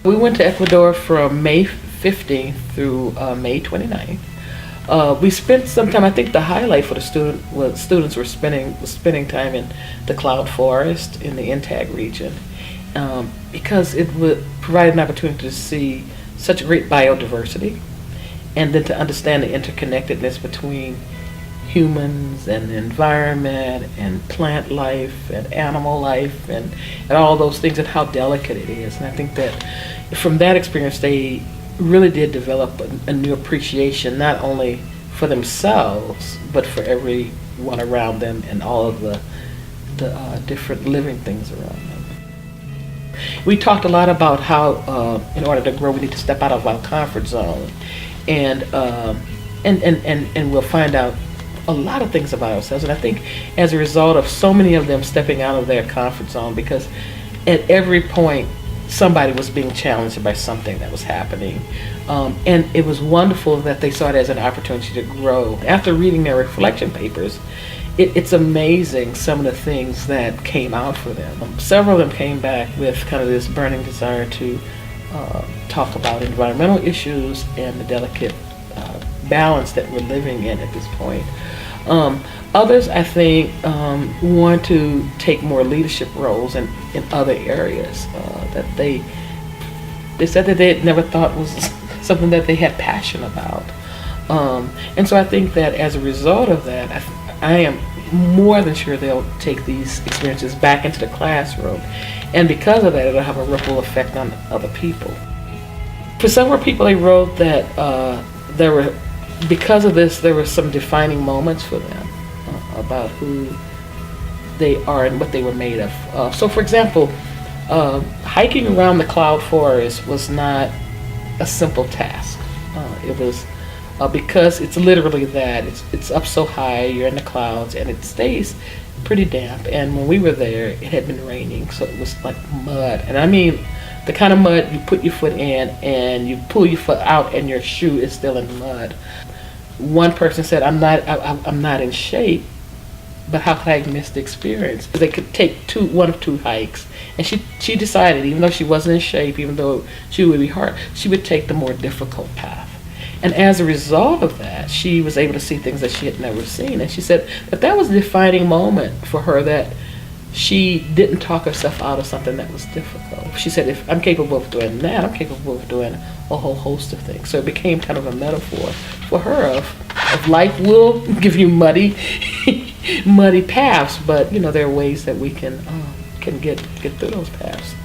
We went to Ecuador from May 15th through May 29th. We spent some time. I think the highlight for the students were spending time in the cloud forest in the Intag region, because it would provide an opportunity to see such great biodiversity, and then to understand the interconnectedness between humans and the environment and plant life and animal life and all those things, and how delicate it is. And I think that from that experience they really did develop a new appreciation, not only for themselves but for everyone around them and all of the different living things around them. We talked a lot about how in order to grow we need to step out of our comfort zone, and we'll find out a lot of things about ourselves. And I think as a result of so many of them stepping out of their comfort zone, because at every point somebody was being challenged by something that was happening, and it was wonderful that they saw it as an opportunity to grow. After reading their reflection papers, it's amazing some of the things that came out for them. Several of them came back with kind of this burning desire to talk about environmental issues and the delicate balance that we're living in at this point. Others, I think, want to take more leadership roles in other areas that they said that they had never thought was something that they had passion about. And so I think that as a result of that, I am more than sure they'll take these experiences back into the classroom. And because of that, it'll have a ripple effect on other people. For several people, they wrote that because of this, there were some defining moments for them about who they are and what they were made of. So for example, hiking around the cloud forest was not a simple task. It was because it's literally that. It's up so high, you're in the clouds, and it stays pretty damp. And when we were there, it had been raining, so it was like mud. And I mean, the kind of mud you put your foot in and you pull your foot out and your shoe is still in mud. One person said, I'm not in shape, but how could I miss the experience? They could take one of two hikes, and she decided, even though she wasn't in shape, even though she would be hard, she would take the more difficult path. And as a result of that, she was able to see things that she had never seen. And she said that was a defining moment for her, that she didn't talk herself out of something that was difficult. She said, if I'm capable of doing that, I'm capable of doing a whole host of things. So it became kind of a metaphor for her of life will give you muddy paths, but there are ways that we can get through those paths.